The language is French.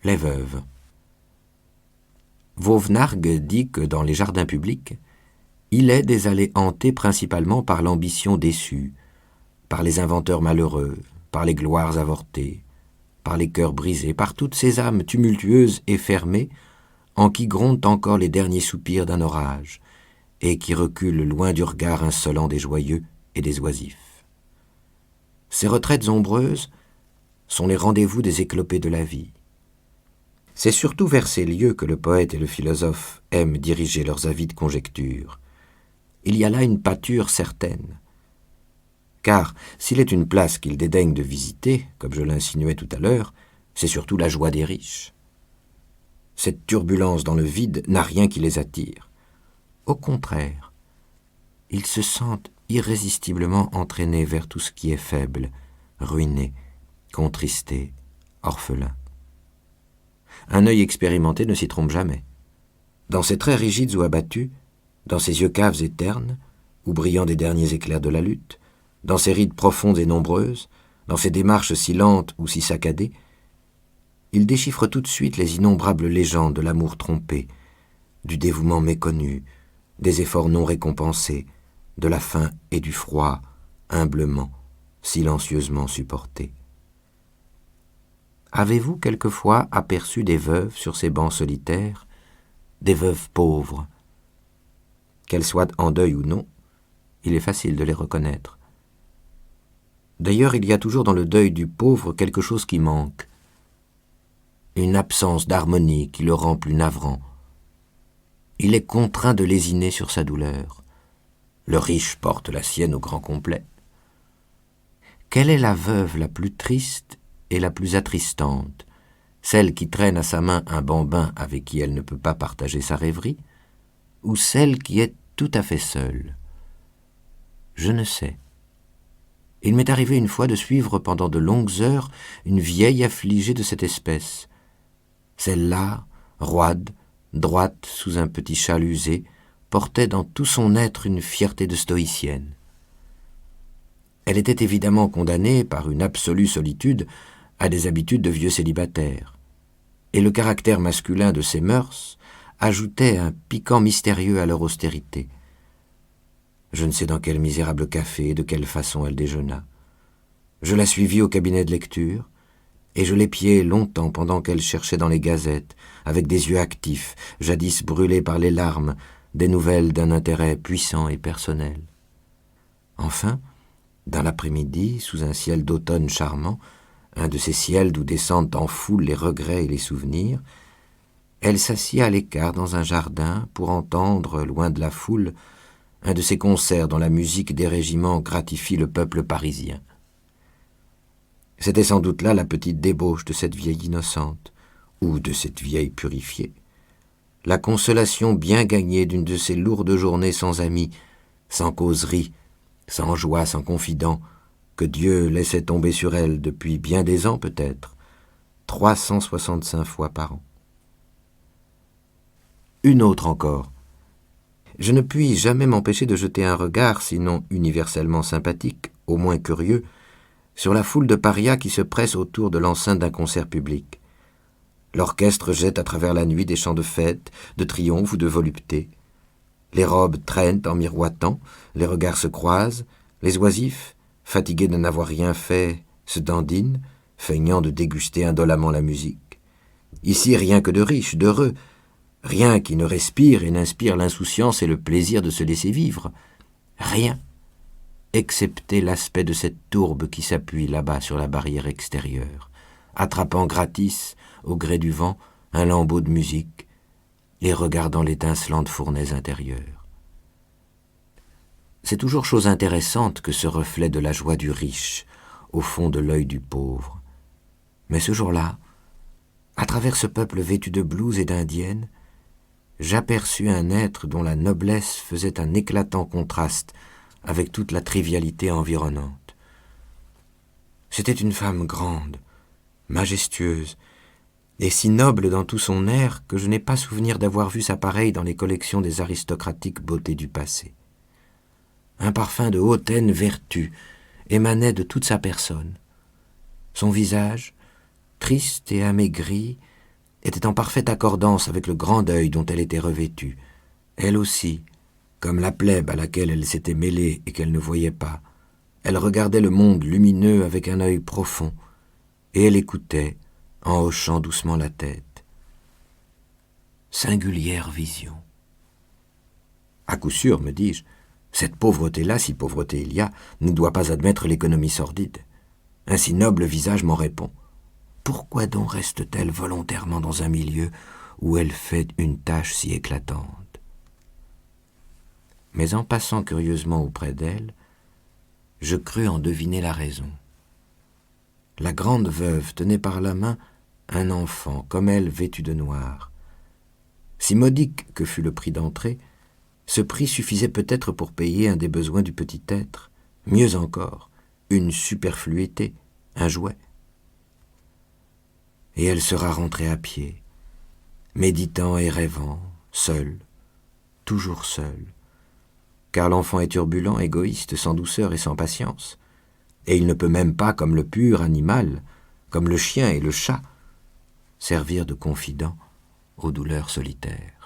Les veuves. Vauvenargues dit que dans les jardins publics, il est des allées hantées principalement par l'ambition déçue, par les inventeurs malheureux, par les gloires avortées, par les cœurs brisés, par toutes ces âmes tumultueuses et fermées en qui grondent encore les derniers soupirs d'un orage et qui reculent loin du regard insolent des joyeux et des oisifs. Ces retraites ombreuses sont les rendez-vous des éclopés de la vie. C'est surtout vers ces lieux que le poète et le philosophe aiment diriger leurs avides conjectures. Il y a là une pâture certaine. Car s'il est une place qu'ils dédaignent de visiter, comme je l'insinuais tout à l'heure, c'est surtout la joie des riches. Cette turbulence dans le vide n'a rien qui les attire. Au contraire, ils se sentent irrésistiblement entraînés vers tout ce qui est faible, ruiné, contristé, orphelin. Un œil expérimenté ne s'y trompe jamais. Dans ces traits rigides ou abattus, dans ces yeux caves et ternes, ou brillant des derniers éclairs de la lutte, dans ces rides profondes et nombreuses, dans ces démarches si lentes ou si saccadées, il déchiffre tout de suite les innombrables légendes de l'amour trompé, du dévouement méconnu, des efforts non récompensés, de la faim et du froid, humblement, silencieusement supportés. Avez-vous quelquefois aperçu des veuves sur ces bancs solitaires, des veuves pauvres? Qu'elles soient en deuil ou non, il est facile de les reconnaître. D'ailleurs, il y a toujours dans le deuil du pauvre quelque chose qui manque, une absence d'harmonie qui le rend plus navrant. Il est contraint de lésiner sur sa douleur. Le riche porte la sienne au grand complet. Quelle est la veuve la plus triste et la plus attristante, celle qui traîne à sa main un bambin avec qui elle ne peut pas partager sa rêverie, ou celle qui est tout à fait seule? Je ne sais. Il m'est arrivé une fois de suivre pendant de longues heures une vieille affligée de cette espèce. Celle-là, roide, droite sous un petit châle usé, portait dans tout son être une fierté de stoïcienne. Elle était évidemment condamnée, par une absolue solitude, à des habitudes de vieux célibataire, et le caractère masculin de ses mœurs ajoutait un piquant mystérieux à leur austérité. Je ne sais dans quel misérable café et de quelle façon elle déjeuna. Je la suivis au cabinet de lecture, et je l'épiai longtemps pendant qu'elle cherchait dans les gazettes, avec des yeux actifs, jadis brûlés par les larmes, des nouvelles d'un intérêt puissant et personnel. Enfin, dans l'après-midi, sous un ciel d'automne charmant, un de ces ciels d'où descendent en foule les regrets et les souvenirs, elle s'assit à l'écart dans un jardin pour entendre, loin de la foule, un de ces concerts dont la musique des régiments gratifie le peuple parisien. C'était sans doute là la petite débauche de cette vieille innocente, ou de cette vieille purifiée, la consolation bien gagnée d'une de ces lourdes journées sans amis, sans causerie, sans joie, sans confident, que Dieu laissait tomber sur elle depuis bien des ans peut-être, 365 fois par an. Une autre encore. Je ne puis jamais m'empêcher de jeter un regard, sinon universellement sympathique, au moins curieux, sur la foule de parias qui se presse autour de l'enceinte d'un concert public. L'orchestre jette à travers la nuit des chants de fête, de triomphe ou de volupté. Les robes traînent en miroitant, les regards se croisent, les oisifs, fatigués de n'avoir rien fait, se dandinent, feignant de déguster indolemment la musique. Ici, rien que de riche, d'heureux, rien qui ne respire et n'inspire l'insouciance et le plaisir de se laisser vivre. Rien, excepté l'aspect de cette tourbe qui s'appuie là-bas sur la barrière extérieure, attrapant gratis, au gré du vent, un lambeau de musique et regardant l'étincelante fournaise intérieure. C'est toujours chose intéressante que ce reflet de la joie du riche au fond de l'œil du pauvre. Mais ce jour-là, à travers ce peuple vêtu de blouses et d'indiennes, j'aperçus un être dont la noblesse faisait un éclatant contraste avec toute la trivialité environnante. C'était une femme grande, majestueuse, et si noble dans tout son air que je n'ai pas souvenir d'avoir vu sa pareille dans les collections des aristocratiques beautés du passé. Un parfum de hautaine vertu émanait de toute sa personne. Son visage, triste et amaigri, était en parfaite accordance avec le grand deuil dont elle était revêtue. Elle aussi, comme la plèbe à laquelle elle s'était mêlée et qu'elle ne voyait pas, elle regardait le monde lumineux avec un œil profond, et elle écoutait, en hochant doucement la tête. Singulière vision. À coup sûr, me dis-je, cette pauvreté-là, si pauvreté il y a, ne doit pas admettre l'économie sordide. Un si noble visage m'en répond. Pourquoi donc reste-t-elle volontairement dans un milieu où elle fait une tâche si éclatante? Mais en passant curieusement auprès d'elle, je crus en deviner la raison. La grande veuve tenait par la main un enfant, comme elle, vêtu de noir. Si modique que fût le prix d'entrée, ce prix suffisait peut-être pour payer un des besoins du petit être, mieux encore, une superfluité, un jouet. Et elle sera rentrée à pied, méditant et rêvant, seule, toujours seule, car l'enfant est turbulent, égoïste, sans douceur et sans patience, et il ne peut même pas, comme le pur animal, comme le chien et le chat, servir de confident aux douleurs solitaires.